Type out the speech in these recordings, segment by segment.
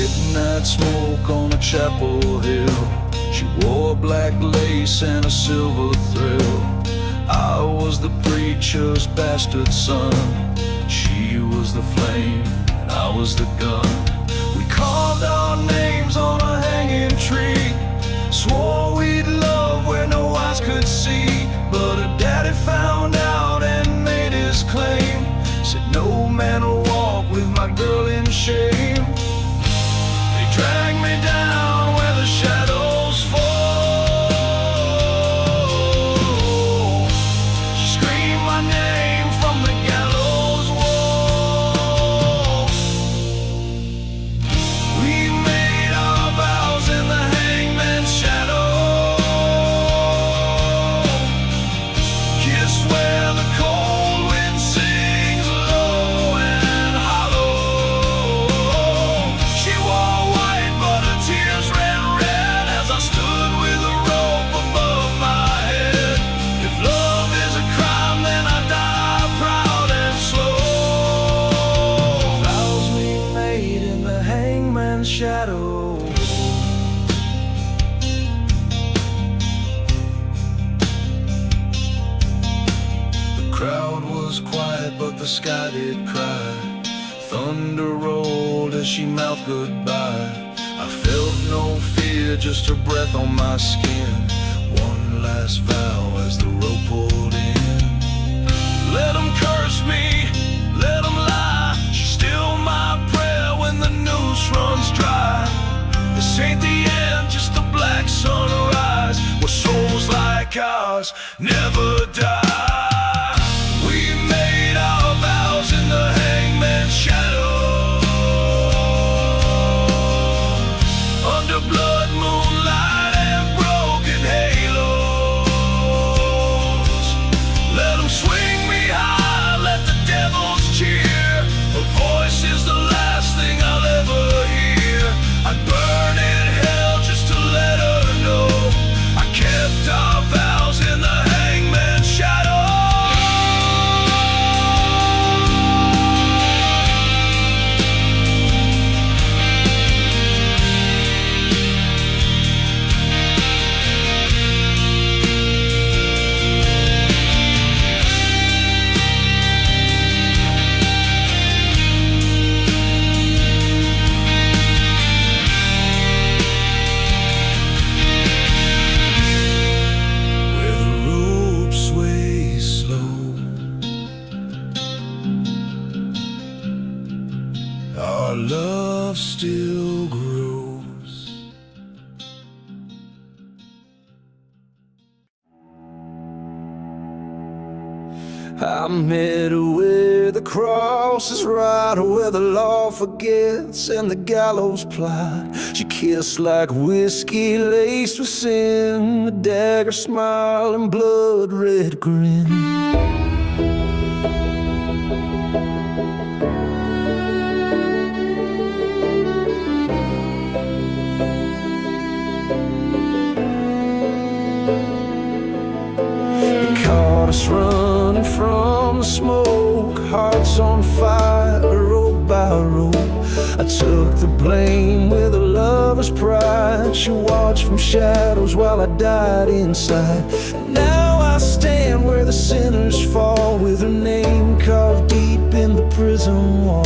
midnight smoke on a chapel hill. She wore black lace and a silver thrill. I was the preacher's bastard son. She was the flame and I was the gun. We carved our names on a hanging tree, swore we'd love where no eyes could see. But her daddy found out and made his claim. Said no man will walk with my girl in shame. They dragged me down where the shadows fall. She screamed my name from the gallows wall. We made our vows in the hangman's shadow. Kissed where the cold wind sings low and hollow. She wore white but her tears ran red as I stood with a rope above my head. If love is a crime, then I die proud and slow. Vows we made in the hangman's shadow. The crowd was quiet, but the sky did cry. Thunder rolled as she mouthed goodbye. I felt no fear, just her breath on my skin. One last vow as the rope pulled in. Let them curse me, let them lie. She's still my prayer when the noose runs dry. This ain't the end, just a black sunrise, where souls like ours never die. We made our vows in the hangman's shadow. Under blood, moonlight, and broken halos. Let them swing me high, let the devils cheer. Her voice is the last thing I'll ever hear. I'd burn in hell just to let her know I kept our vows in the hangman's shadow. Where the rope sways slow, our love still grows. I met her where the cross is right, where the law forgets and the gallows plied. She kissed like whiskey laced with sin, a dagger smile and blood red grin. Caught us running from the smoke, hearts on fire, rope by rope. I took the blame with a lover's pride. She watched from shadows while I died inside. Now I stand where the sinners fall, with her name carved deep in the prison wall.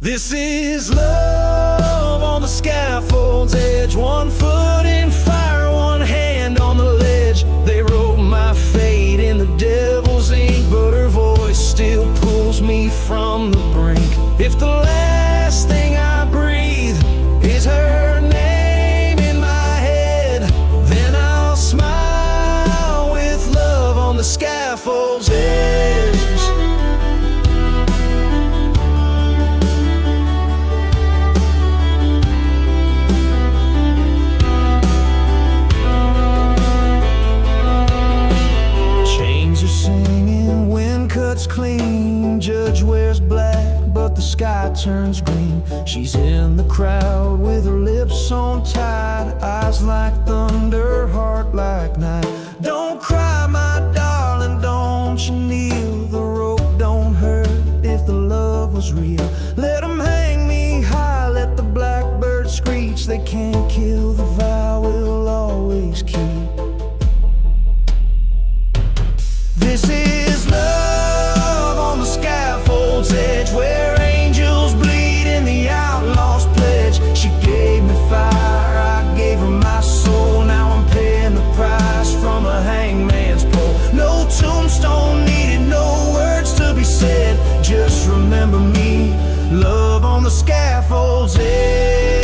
This is love on the scaffold's edge, 1 foot in fire, 1 hand on the ledge. They wrote my fate in the devil's ink, but her voice still pulls me from the brink. If the last thing I breathe is her name in my head, then I'll smile with love on the scaffold's edge. Clean, judge wears black, but the sky turns green. She's in the crowd with her lips on tight, eyes like thunder, heart like night. Don't cry, my darling, don't you kneel. The rope don't hurt if the love was real. Let them hang me high, let the blackbird screech. They can't kill the vow we'll always keep. This is love on the scaffold's edge, where angels bleed in the outlaws' pledge. She gave me fire, I gave her my soul. Now I'm paying the price from a hangman's pole. No tombstone needed, no words to be said. Just remember me, love on the scaffold's edge.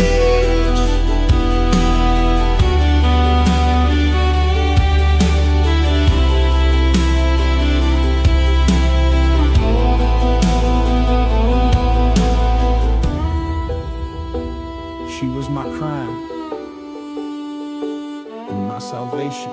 She was my crime and my salvation.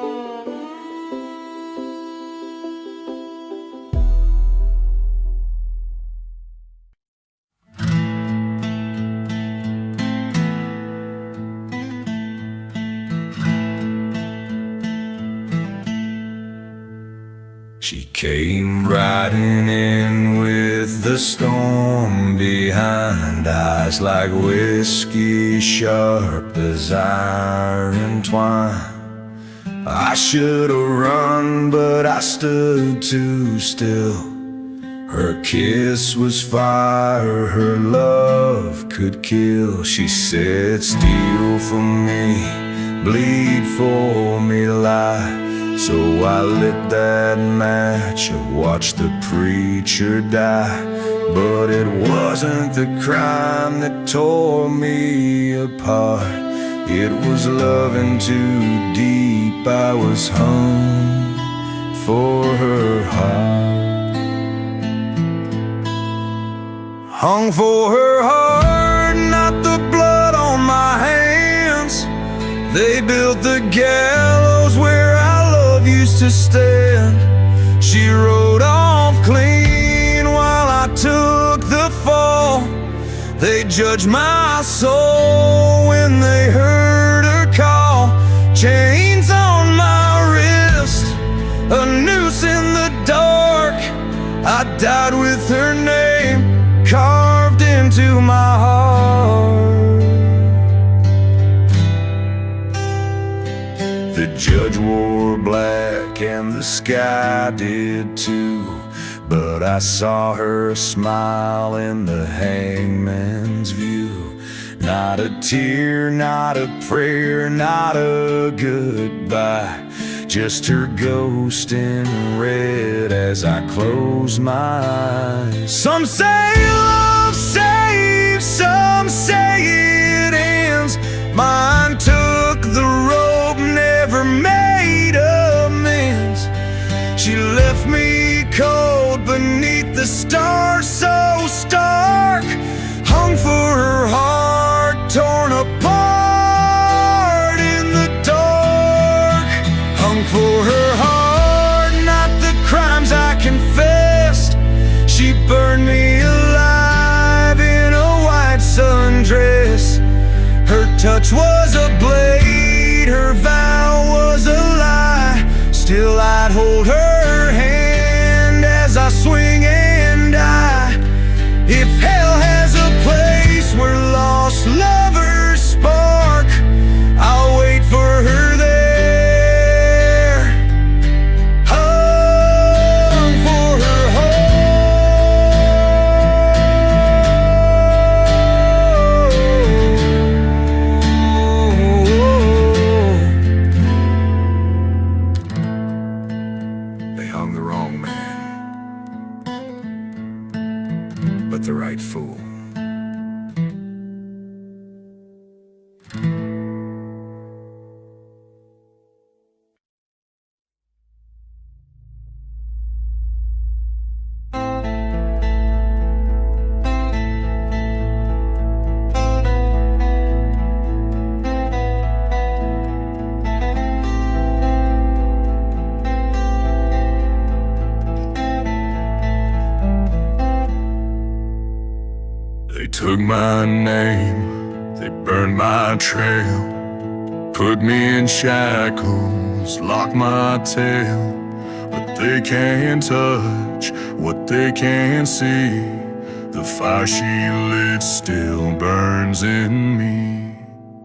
She came riding in with the storm behind, eyes like whiskey, sharp as iron twine. I should have run, but I stood too still. Her kiss was fire, her love could kill. She said, steal for me, bleed for me, lie. So I lit that match, I watched the preacher die. But it wasn't the crime that tore me apart. It was loving too deep, I was hung for her heart. Hung for her heart, not the blood on my hands. They built the gallows where used to stand. She rode off clean while I took the fall. They judged my soul when they heard her call. Chains on my wrist, a noose in the dark. I died with her name carved into my heart. The judge wore black and the sky did too, but I saw her smile in the hangman's view. Not a tear, not a prayer, not a goodbye, just her ghost in red as I close my eyes. Some say love saves, some say it ends. Mine took the road, never made amends. She left me cold beneath the stars so stark. Hung for her heart, torn apart in the dark. Hung for her heart, not the crimes I confessed. She burned me alive in a white sundress. Her touch was a blade, her vow was a lie. Still I'd hold her hand as I swing and die. If hell has a place where lost lovers spark, I'll wait for her there. Hung for her home. They hung the wrong man, but the right fool. They took my name, they burned my trail, put me in shackles, locked my tail. But they can't touch what they can't see. The fire she lit still burns in me.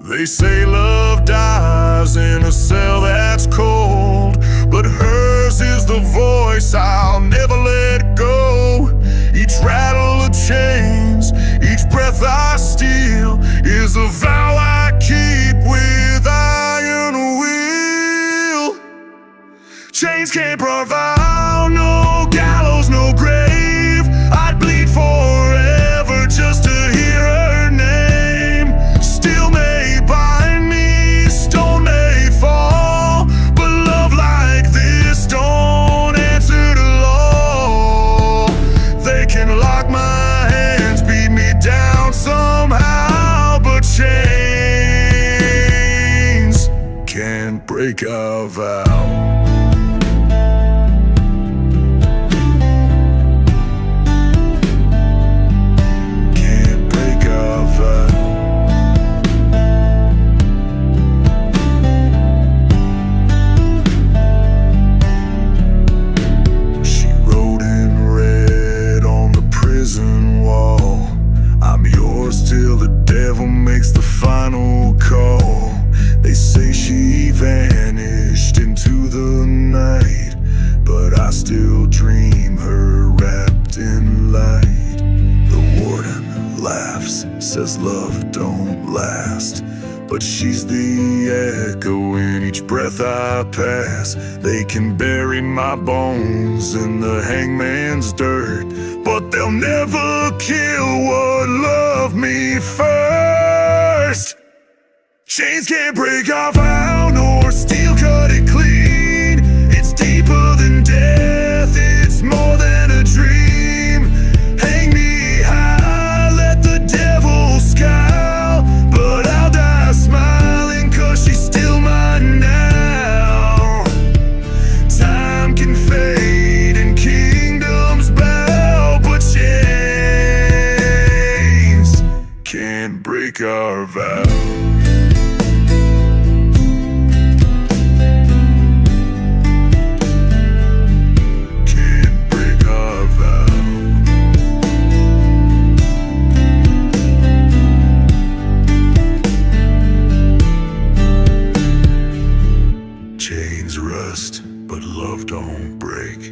They say love dies in a cell that's cold, but hers is the voice I'll never let go. Each rattle of chains, each breath I steal is a vow I keep with iron will. Chains can't provide no gallows, no grave. I'd bleed forever just to hear her name. Steel may bind me, stone may fall, but love like this don't answer to law. They can lock my hands, beat me down somehow, but chains can't break our vow. Till the devil makes the final call. They say she vanished into the night, but I still dream her wrapped in light. The warden laughs, says love don't last, but she's the echo in each breath I pass. They can bury my bones in the hangman's dirt, but they'll never kill what loved me first. Chains can't break our vow, nor steel cut it clean. It's deeper than death, it's more than a dream. Hang me high, let the devil scowl, but I'll die smiling, 'cause she's still mine now. Time can fade and kingdoms bow, but chains can't break our vow. Chains rust, but love don't break.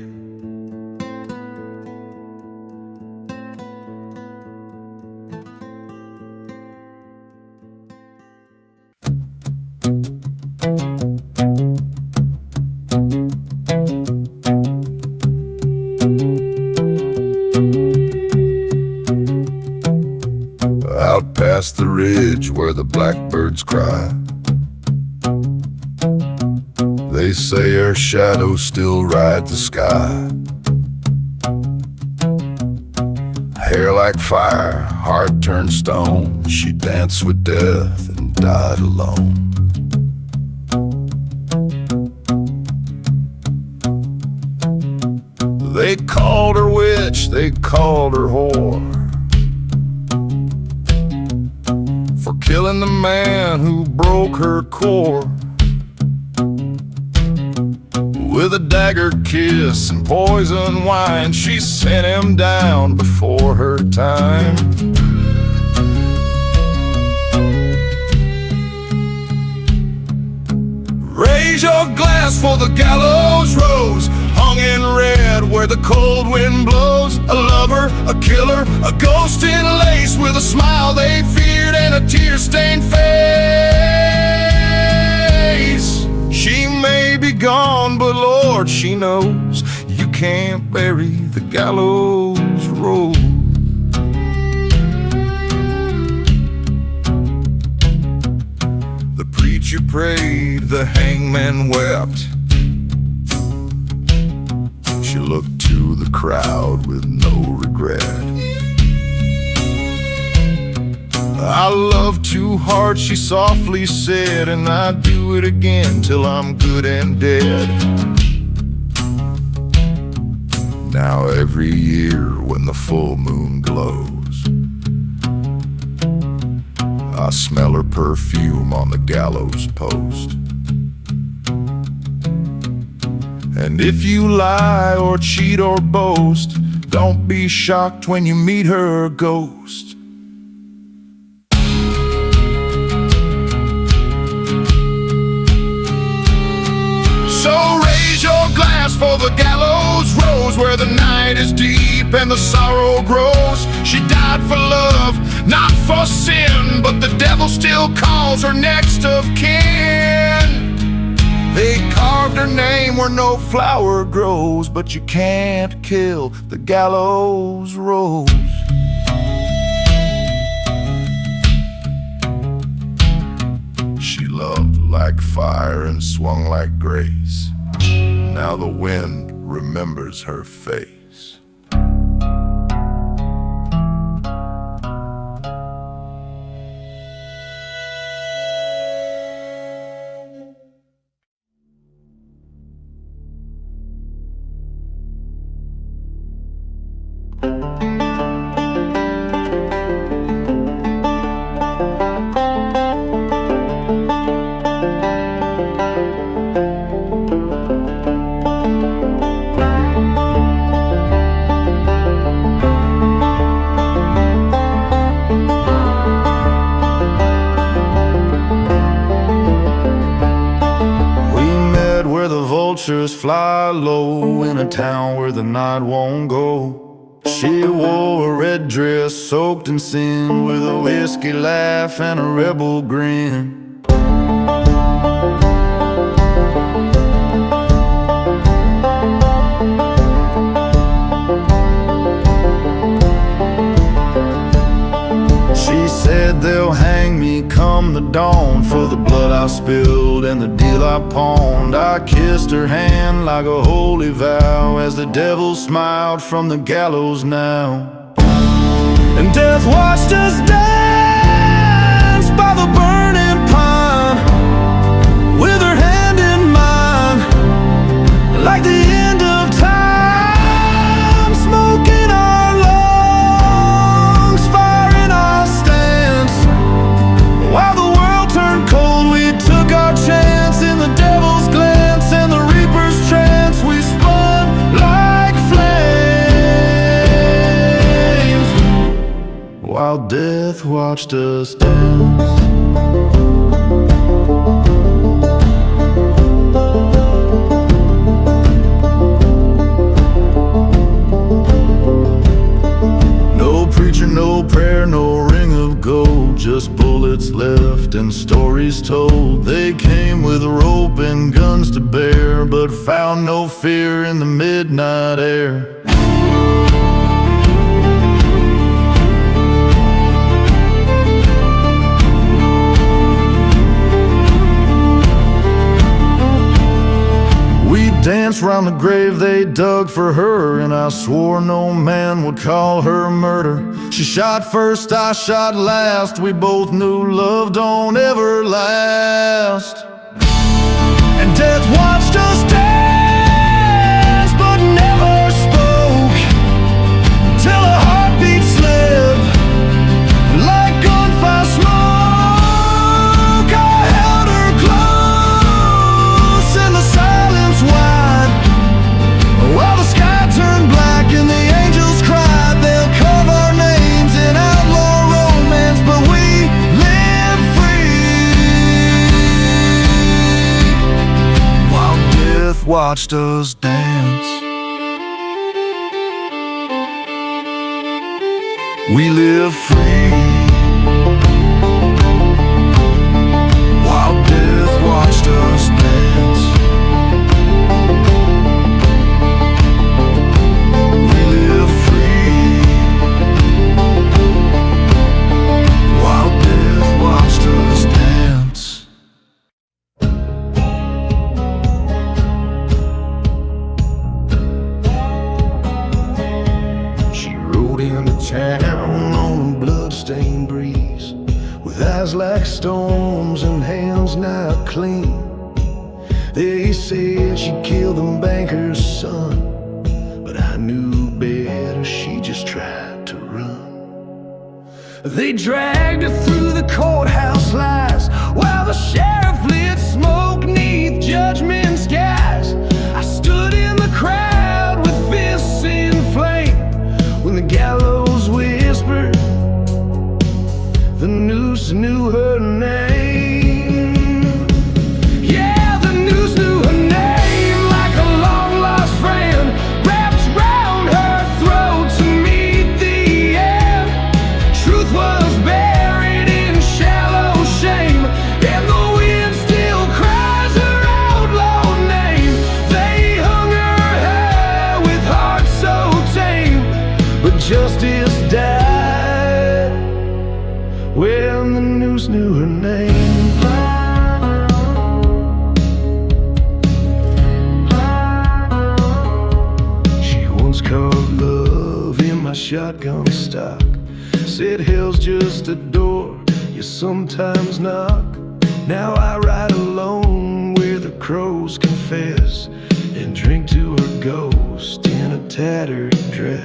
Out past the ridge where the blackbirds cry, they say her shadow still rides the sky. Hair like fire, heart turned stone, she danced with death and died alone. They called her witch, they called her whore, for killing the man who broke her core. With a dagger kiss and poison wine, she sent him down before her time. Raise your glass for the gallows rose, hung in red where the cold wind blows. A lover, a killer, a ghost in lace, with a smile they feared and a tear-stained face. She may be gone, but Lord, she knows you can't bury the gallows road. The preacher prayed, the hangman wept. She looked to the crowd with no regret. I love too hard, she softly said, and I'd do it again till I'm good and dead. Now every year when the full moon glows, I smell her perfume on the gallows post. And if you lie or cheat or boast, Don't be shocked when you meet her ghost. So raise your glass for the gallows rose, where the night is deep and the sorrow grows. She died for love, not for sin, but the devil still calls her next of kin. They carved her name where no flower grows, but you can't kill the gallows rose. She loved like fire and swung like grace. Now the wind remembers her face. Vultures fly low in a town where the night won't go. She wore a red dress soaked in sin, with a whiskey laugh and a rebel grin. She said they'll hang me come the dawn for the blood I spilled and the deal I pawned. I kissed her hand like a holy vow as the devil smiled from the gallows now. And death watched us dance by the burning pine, with her hand in mine, like the end of time. Smoke in our lungs, fire in our stance. While the world turned cold, we took our chance in the devil's glance and the reaper's trance. We spun like flames while death watched us dance. No preacher, no prayer, no ring of gold, just bullets left and stories told. They came with a rope and guns to bear, but found no fear in the midnight air. We danced round the grave they dug for her, and I swore no man would call her murder. She shot first, I shot last. We both knew love don't ever last. And death watched us dance, but never spoke, till a heartbeat slipped like gunfire smoke. I held her close in the silence wide, while the sky turned black and the angels cried. They'll carve our names in outlaw romance, but we live free while death watched us dance. We live free while death watched us dance. We live free while death watched us dance. She rode into town on a bloodstained breeze, with eyes like storms and hands not clean. They said she killed them banker's son, but I knew better, she just tried to run. They dragged her through the courthouse lights, while the sheriff lit smoke neath judgment skies. I stood in the crowd with fists in flame, noose knew her name. Yeah, the noose knew her name like a long-lost friend, wrapped round her throat to meet the end. Truth was buried in shallow shame, and the wind still cries her outlaw name. They hung her high with hearts so tame, but justice died when the noose knew her name. She once carved love in my shotgun stock, said hell's just a door you sometimes knock. Now I ride alone where the crows confess, and drink to her ghost in a tattered dress.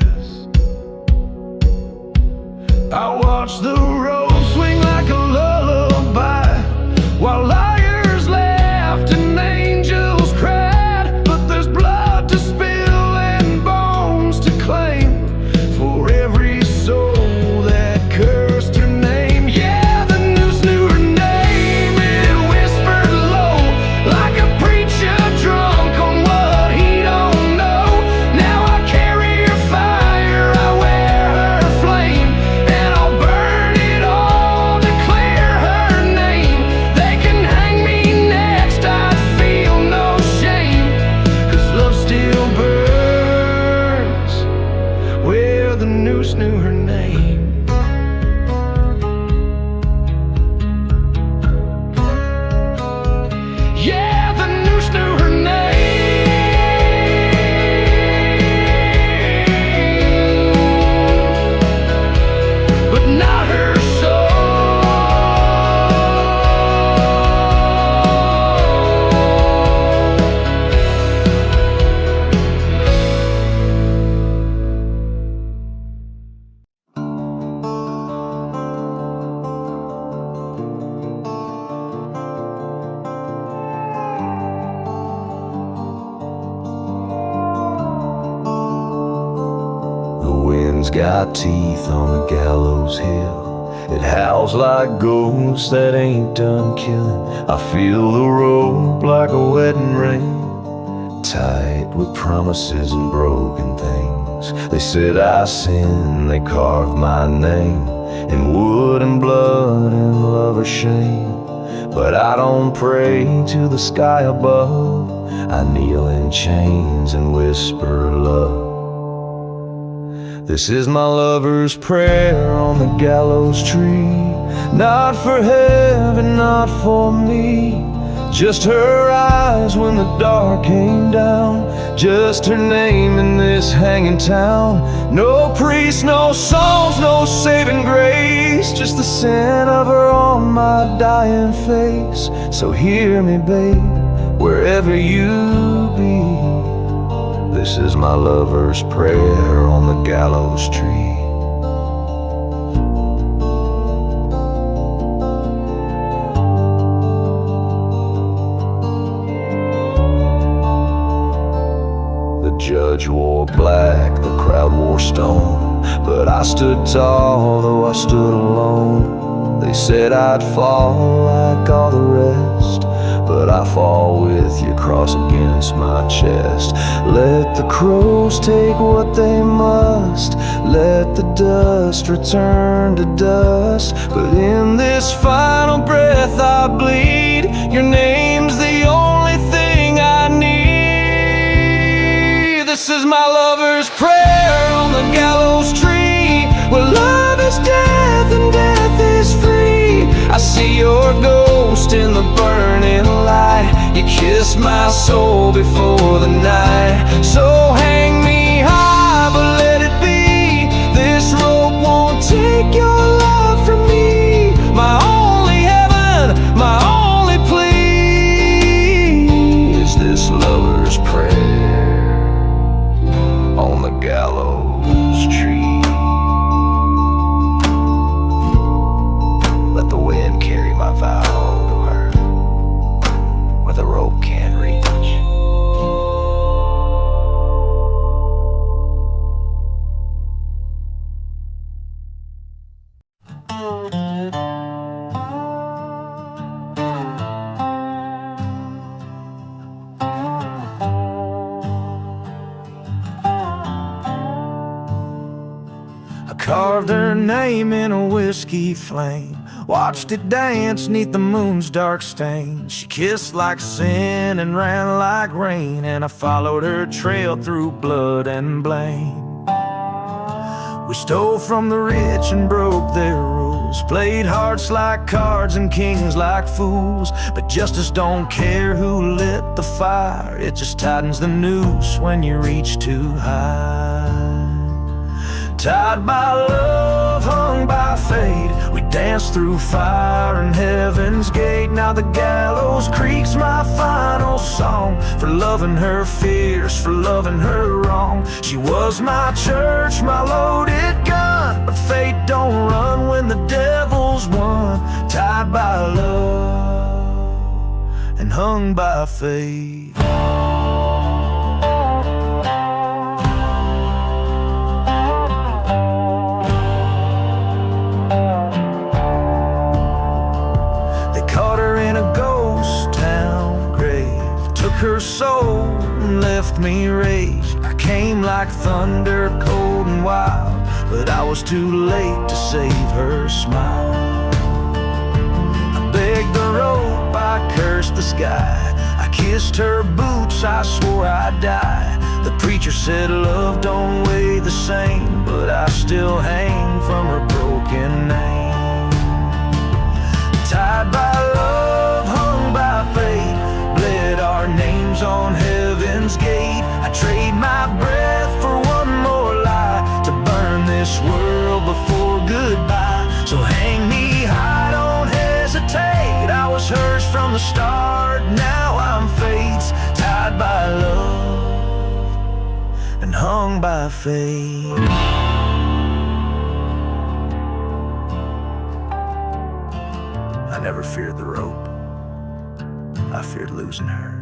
I watch the road swing like a lullaby, while liars laughed and angels cried. But there's blood to spill and bones to claim for every soul that cursed her name. Yeah, the noose knew her name, it whispered low like a preacher drunk on what he don't know. Now I carry her fire, I wear her flame, and I'll burn it all to clear her name. They can hang me next, I feel no shame, 'cause love still burns where the noose knew her name. Yeah, the noose knew her name, but not her The wind's got teeth on the gallows hill. It howls like ghosts that ain't done killing. I feel the rope like a wedding ring, tight with promises and broken things. They said I sinned, they carved my name in wood and blood and love or shame. But I don't pray to the sky above, I kneel in chains and whisper love. This is my lover's prayer on the gallows tree, not for heaven, not for me. Just her eyes when the dark came down, just her name in this hanging town. No priest, no songs, no saving grace, just the scent of her on my dying face. So hear me, babe, wherever you be. This is my lover's prayer on the gallows tree. The judge wore black, the crowd wore stone, but I stood tall, though I stood alone. They said I'd fall like all the rest, but I fall with your cross against my chest. Let the crows take what they must, let the dust return to dust. But in this final breath I bleed, your name's the only thing I need. This is my lover's prayer on the gallows tree, where love is death and death is free. I see your ghost in the burning light, you kissed my soul before the night. So hang me high, but let it be, this rope won't take your love from me. My only heaven, my only plea is this lover's prayer on the gallows tree. Let the wind carry my vow to her, where the rope can't reach. name in a whiskey flame, watched it dance neath the moon's dark stain. She kissed like sin and ran like rain, and I followed her trail through blood and blame. We stole from the rich and broke their rules, played hearts like cards and kings like fools. But justice don't care who lit the fire, it just tightens the noose when you reach too high. Tied by love, hung by fate, we danced through fire and heaven's gate. Now the gallows creaks my final song, for loving her fierce, for loving her wrong. She was my church, my loaded gun, but fate don't run when the devil's won. Tied by love and hung by fate. Her soul and left me raged. I came like thunder, cold and wild, but I was too late to save her smile. I begged the rope, I cursed the sky, I kissed her boots, I swore I'd die. The preacher said love don't weigh the same, but I still hang from her broken name. Tied by love, hung by fate, bled our names on heaven's gate. I trade my breath for one more lie, to burn this world before goodbye. So hang me high, don't hesitate. I was hers from the start, now I'm fate's. Tied by love and hung by fate. I never feared the rope, I feared losing her.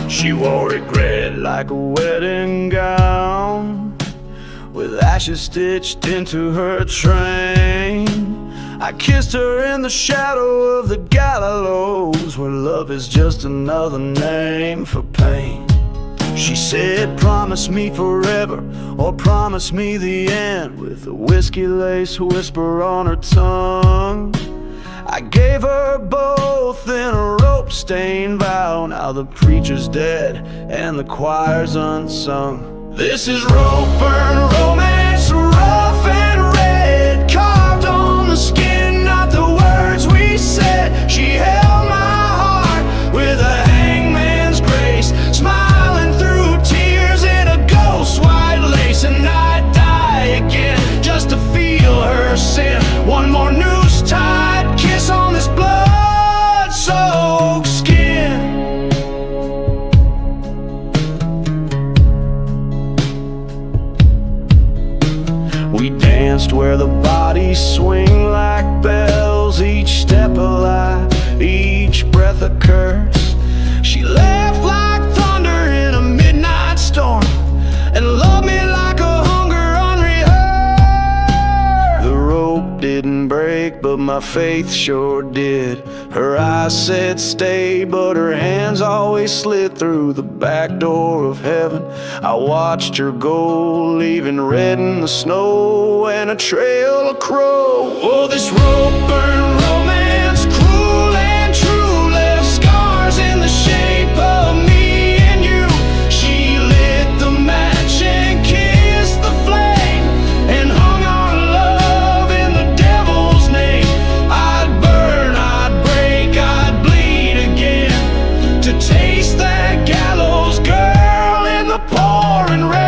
She wore regret like a wedding gown, with ashes stitched into her train. I kissed her in the shadow of the gallows, where love is just another name for pain. She said, promise me forever, or promise me the end, with a whiskey lace whisper on her tongue. I gave her both in a rope-stained vow. Now the preacher's dead and the choir's unsung. This is Ropeburn Romance, rough and red, carved on the skin, not the words we said. She held my heart with a hangman's grace, smiling through tears in a ghost white lace. And I'd die again just to feel her sin. One more noose tied kiss on this blood-soaked skin. We danced where the bodies swing like bells, each step a lie, each breath a curse. She laughed like thunder in a midnight storm, and loved me like a hunger unrehearsed. The rope didn't break, but my faith sure did. Her eyes said stay, but her hands always slid through the back door of heaven. I watched her go, leaving red in the snow and a trail of crow. Oh, this Ropeburn romance, cruel and true, left scars in the shape of me and you. She lit the match and kissed the flame, and hung our love in the devil's name. I'd burn, I'd break, I'd bleed again, to taste that gallows girl in the pouring rain.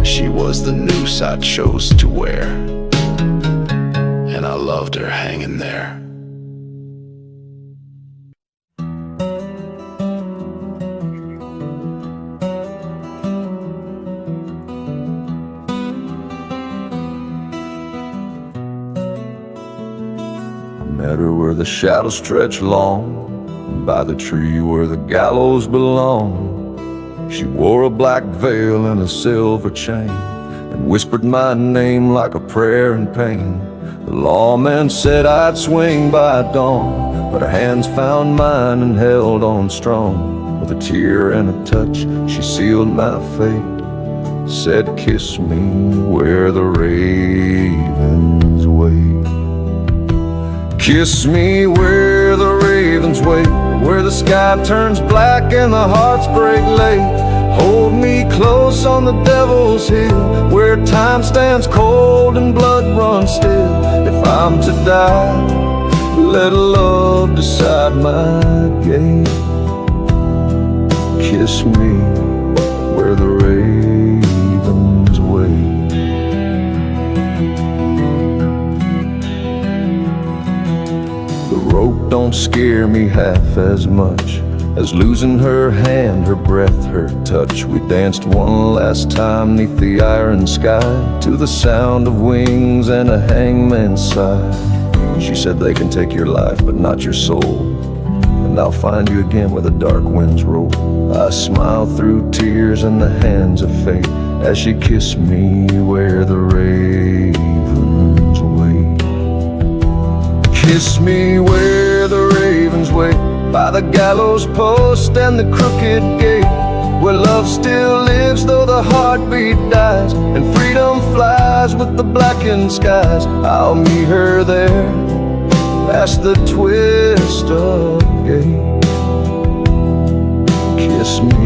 She was the noose I chose to wear, and I loved her hanging there. Met her where where the shadows stretch long, by the tree where the gallows belong. She wore a black veil and a silver chain, and whispered my name like a prayer in pain. The lawman said I'd swing by dawn, but her hands found mine and held on strong. With a tear and a touch, she sealed my fate, said, kiss me where the ravens wait. Kiss me where the ravens wait, where the sky turns black and the hearts break late. Hold me close on the devil's hill, where time stands cold and blood runs still. If I'm to die, let love decide my gate. Kiss me where the ravens wait. The rope don't scare me half as much as losing her hand, her breath, her touch. We danced one last time neath the iron sky, to the sound of wings and a hangman's sigh. She said they can take your life but not your soul, and I'll find you again where the dark winds roll. I smile through tears and the hands of fate, as she kissed me where the ravens wait. Kiss me where the ravens wait, by the gallows post and the crooked gate, where love still lives though the heartbeat dies, and freedom flies with the blackened skies. I'll meet her there, past the twist of gate. Kiss me